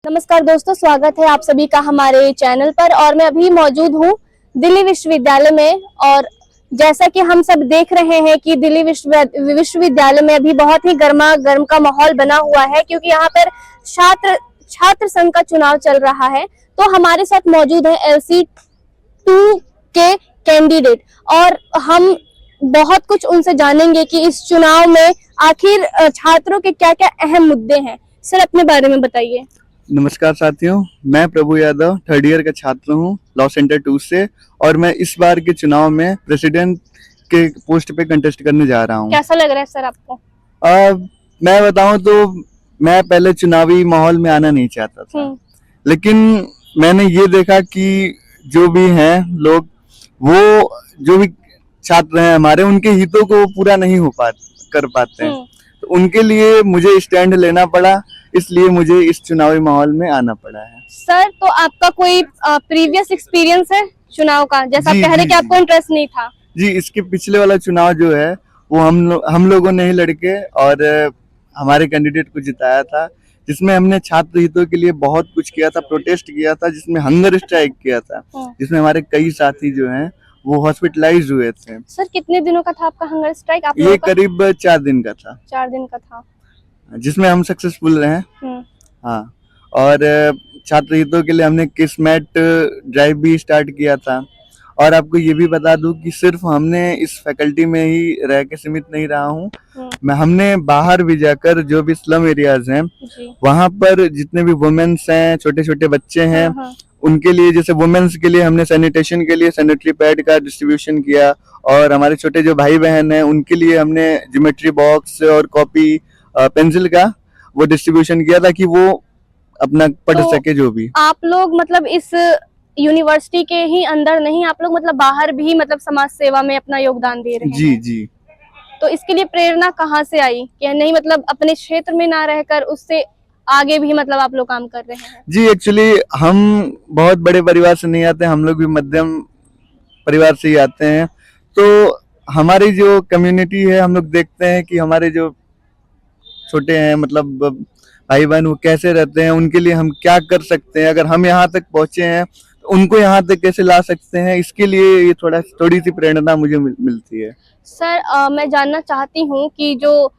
नमस्कार दोस्तों, स्वागत है आप सभी का हमारे चैनल पर। और मैं अभी मौजूद हूँ दिल्ली विश्वविद्यालय में। और जैसा कि हम सब देख रहे हैं कि दिल्ली विश्वविद्यालय में अभी बहुत ही गर्मा गर्म का माहौल बना हुआ है, क्योंकि यहाँ पर छात्र संघ का चुनाव चल रहा है। तो हमारे साथ मौजूद है LC2 के कैंडिडेट, और हम बहुत कुछ उनसे जानेंगे कि इस चुनाव में आखिर छात्रों के क्या क्या अहम मुद्दे हैं। सर, अपने बारे में बताइए। नमस्कार साथियों, मैं प्रभु यादव थर्ड ईयर का छात्र हूं लॉ सेंटर 2 से, और मैं इस बार के चुनाव में प्रेसिडेंट के पोस्ट पे कंटेस्ट करने जा रहा हूं। कैसा लग रहा है सर आपको? मैं बताऊं तो मैं पहले चुनावी माहौल में आना नहीं चाहता था, लेकिन मैंने ये देखा कि जो भी हैं लोग, वो जो भी छात्र हैं हमारे, उनके हितों को पूरा नहीं कर पाते हैं। तो उनके लिए मुझे स्टैंड लेना पड़ा, इसलिए मुझे इस चुनावी माहौल में आना पड़ा है। सर, तो आपका कोई प्रीवियस एक्सपीरियंस है चुनाव का? जैसा आप कह रहे कि आपको इंटरेस्ट नहीं था। जी, इसके पिछले वाला चुनाव जो है वो हम लोगों ने ही लड़के और हमारे कैंडिडेट को जिताया था, जिसमें हमने छात्र हितों के लिए बहुत कुछ किया था, प्रोटेस्ट किया था, जिसमें हंगर स्ट्राइक किया था, जिसमें हमारे कई साथी जो हैं वो हॉस्पिटलाइज हुए थे। सर, कितने दिनों का था आपका हंगर स्ट्राइक? ये करीब 4 दिन का था। 4 दिन का था, जिसमें हम सक्सेसफुल रहे। हाँ, और छात्र हितों के लिए हमने किस्मेट ड्राइव भी स्टार्ट किया था। और आपको ये भी बता दूं कि सिर्फ हमने इस फैकल्टी में ही रह के सीमित नहीं रहा हूँ, हमने बाहर भी जाकर जो भी स्लम एरियाज हैं वहां पर जितने भी वुमेन्स हैं, छोटे छोटे बच्चे हैं, उनके लिए, जैसे वुमेन्स के लिए हमने सैनिटेशन के लिए सैनिटरी पैड का डिस्ट्रीब्यूशन किया, और हमारे छोटे जो भाई बहन हैं उनके लिए हमने ज्योमेट्री बॉक्स और कॉपी पेंसिल का वो डिस्ट्रीब्यूशन किया था कि वो अपना पढ़ सके। जो भी आप लोग मतलब इस यूनिवर्सिटी के ही अंदर नहीं, आप लोग मतलब बाहर भी मतलब समाज सेवा में अपना योगदान दे रहे हैं? जी जी। तो इसके लिए प्रेरणा कहाँ से आई कि नहीं, मतलब अपने क्षेत्र में ना रहकर उससे आगे भी मतलब आप लोग काम कर रहे हैं? जी, एक्चुअली हम बहुत बड़े परिवार से नहीं आते, हम लोग भी मध्यम परिवार से ही आते हैं। तो हमारी जो कम्युनिटी है, हम लोग देखते हैं कि हमारे जो छोटे हैं, मतलब भाई बहन, वो कैसे रहते हैं, उनके लिए हम क्या कर सकते हैं। अगर हम यहाँ तक पहुंचे हैं तो उनको यहाँ तक कैसे ला सकते हैं, इसके लिए ये थोड़ी सी प्रेरणा मुझे मिलती है। सर, मैं जानना चाहती हूँ कि जो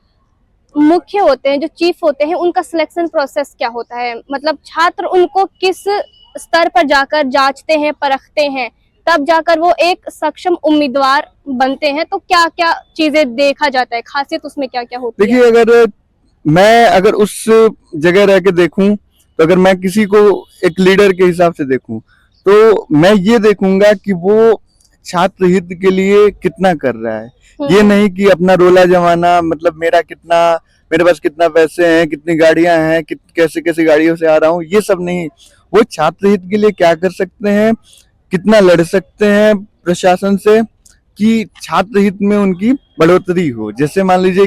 मुख्य होते हैं, जो चीफ होते हैं, उनका सिलेक्शन प्रोसेस क्या होता है? मतलब छात्र उनको किस स्तर पर जाकर जांचते हैं, परखते हैं, तब जाकर वो एक सक्षम उम्मीदवार बनते हैं? तो क्या क्या चीजें देखा जाता है, खासियत उसमें क्या क्या होती है? देखिए, अगर उस जगह रह के देखूं, तो अगर मैं किसी को एक लीडर के हिसाब से देखूं, तो मैं ये देखूंगा कि वो छात्र हित के लिए कितना कर रहा है। ये नहीं कि अपना रोला जमाना, मतलब मेरे पास कितना पैसे हैं, कितनी गाड़ियां हैं, कैसे कैसे गाड़ियों से आ रहा हूँ, ये सब नहीं। वो छात्र हित के लिए क्या कर सकते हैं, कितना लड़ सकते हैं प्रशासन से कि छात्र हित में उनकी बढ़ोतरी हो। जैसे मान लीजिए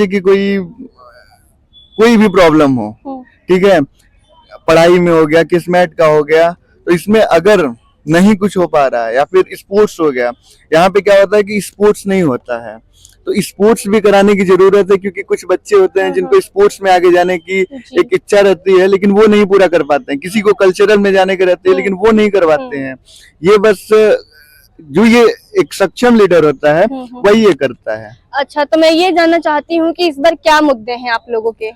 कि कोई भी प्रॉब्लम हो, ठीक है, पढ़ाई में हो गया, किस्मेट का हो गया, तो इसमें अगर नहीं कुछ हो पा रहा है, या फिर स्पोर्ट्स हो गया, यहाँ पे क्या होता है कि स्पोर्ट्स नहीं होता है, तो स्पोर्ट्स भी कराने की जरूरत है, क्योंकि कुछ बच्चे होते हैं जिनको स्पोर्ट्स में आगे जाने की एक इच्छा रहती है, लेकिन वो नहीं पूरा कर पाते हैं। किसी को कल्चरल में जाने के रहते हैं, लेकिन वो नहीं करवाते हैं। ये बस जो ये एक सक्षम लीडर होता है वही ये करता है। अच्छा, तो मैं ये जानना चाहती हूँ कि इस बार क्या मुद्दे हैं आप लोगों के?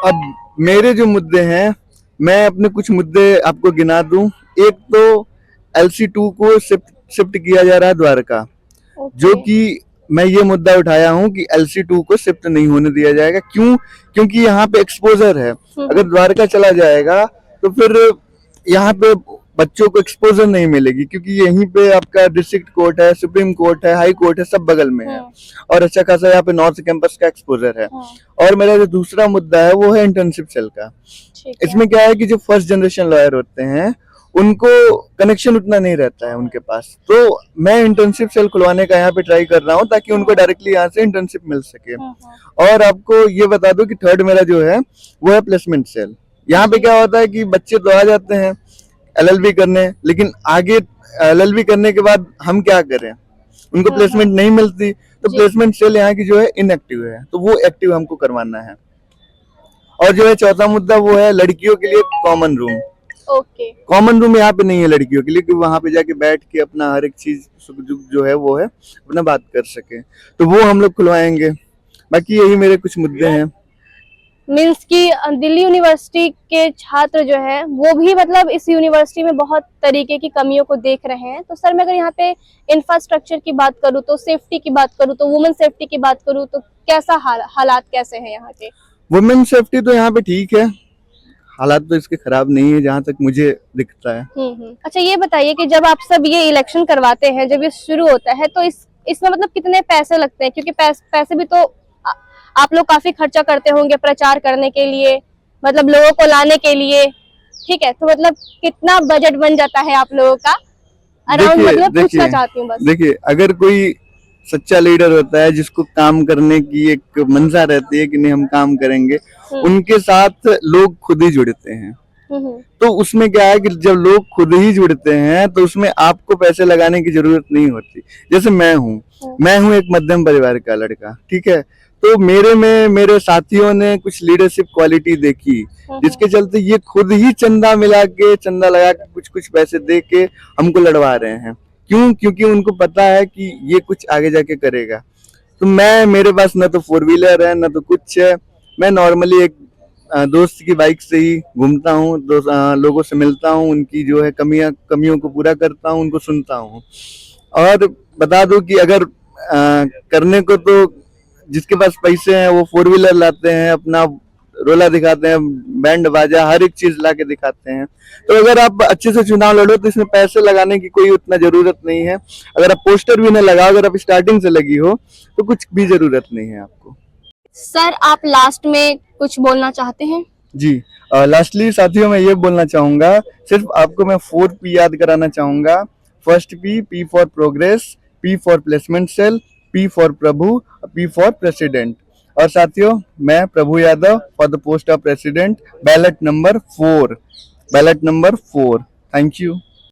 अब मेरे जो मुद्दे हैं, मैं अपने कुछ मुद्दे आपको गिना दूं। एक तो LC2 को शिफ्ट किया जा रहा है द्वारका, जो कि मैं ये मुद्दा उठाया हूँ कि LC2 को शिफ्ट नहीं होने दिया जाएगा। क्योंकि यहाँ पे एक्सपोजर है। अगर द्वारका चला जाएगा तो फिर यहाँ पे बच्चों को एक्सपोजर नहीं मिलेगी, क्योंकि यहीं पे आपका डिस्ट्रिक्ट कोर्ट है, सुप्रीम कोर्ट है, हाई कोर्ट है, सब बगल में है, और अच्छा खासा यहाँ पे नॉर्थ कैंपस का एक्सपोजर है। और मेरा जो दूसरा मुद्दा है वो है इंटर्नशिप सेल का। इसमें क्या है कि जो फर्स्ट जनरेशन लॉयर होते हैं उनको कनेक्शन उतना नहीं रहता है उनके पास, तो मैं इंटर्नशिप सेल खुलवाने का यहाँ पे ट्राई कर रहा हूँ, ताकि उनको डायरेक्टली यहाँ से इंटर्नशिप मिल सके। और आपको ये बता दूं कि थर्ड मेरा जो है वो है प्लेसमेंट सेल। यहाँ पे क्या होता है कि बच्चे तो आ जाते हैं LLB करने, लेकिन आगे LLB करने के बाद हम क्या करें, उनको प्लेसमेंट नहीं मिलती, तो प्लेसमेंट सेल यहाँ की जो है इनएक्टिव है, तो वो एक्टिव हमको करवाना है। और जो है चौथा मुद्दा वो है लड़कियों के लिए common room. Okay. Common room यहाँ पे नहीं है लड़कियों के लिए कि वहां पे जाके बैठ के अपना हर एक चीज सुख दुख जो है वो है अपना बात कर सके, तो वो हम लोग खुलवाएंगे। बाकी यही मेरे कुछ मुद्दे हैं। मीन्स कि दिल्ली यूनिवर्सिटी के छात्र जो है वो भी मतलब इस यूनिवर्सिटी में बहुत तरीके की कमियों को देख रहे हैं। तो सर मैं अगर यहाँ पे इंफ्रास्ट्रक्चर की बात करूँ, तो सेफ्टी की बात करूँ, तो वुमेन सेफ्टी की बात करूँ, तो कैसा हालात कैसे हैं यहाँ के? वुमेन सेफ्टी तो यहाँ पे ठीक है, हालात तो इसके खराब नहीं है जहाँ तक मुझे दिखता है। अच्छा ये बताइए कि जब आप सब ये इलेक्शन करवाते हैं, जब ये शुरू होता है, तो इसमें मतलब कितने पैसे लगते हैं? क्योंकि पैसे भी तो आप लोग काफी खर्चा करते होंगे प्रचार करने के लिए, मतलब लोगों को लाने के लिए, ठीक है? तो मतलब कितना बजट बन जाता है आप लोगों का अराउंड? मतलब पूछना चाहती हूँ बस। देखिए, अगर कोई सच्चा लीडर होता है जिसको काम करने की एक मंशा रहती है कि नहीं हम काम करेंगे, उनके साथ लोग खुद ही जुड़ते हैं। तो उसमें क्या है कि जब लोग खुद ही जुड़ते हैं तो उसमें आपको पैसे लगाने की जरूरत नहीं होती। जैसे मैं हूँ एक मध्यम परिवार का लड़का, ठीक है, तो मेरे साथियों ने कुछ लीडरशिप क्वालिटी देखी जिसके चलते ये खुद ही चंदा लगा के कुछ पैसे दे के हमको लड़वा रहे हैं। क्यों? क्योंकि उनको पता है कि ये कुछ आगे जाके करेगा। तो मेरे पास ना तो 4 व्हीलर है ना तो कुछ है, मैं नॉर्मली एक दोस्त की बाइक से ही घूमता हूँ, लोगों से मिलता हूँ, उनकी जो है कमियों को पूरा करता हूँ, उनको सुनता हूँ। और बता दूं कि अगर करने को तो जिसके पास पैसे हैं वो 4 व्हीलर लाते हैं, अपना रोला दिखाते हैं, बैंड बाजा हर एक चीज ला के दिखाते हैं। तो अगर आप अच्छे से चुनाव लड़ो तो इसमें पैसे लगाने की कोई उतना जरूरत नहीं है। अगर आप पोस्टर भी न लगाओ, अगर आप स्टार्टिंग से लगी हो तो कुछ भी जरूरत नहीं है आपको। सर आप लास्ट में कुछ बोलना चाहते हैं? जी, लास्टली साथियों मैं ये बोलना चाहूंगा, सिर्फ आपको मैं 4P याद कराना चाहूंगा। First P for progress, P for placement cell, P for Prabhu, P for president. और साथियों मैं Prabhu Yadav for the post of president, ballot number 4। Thank you.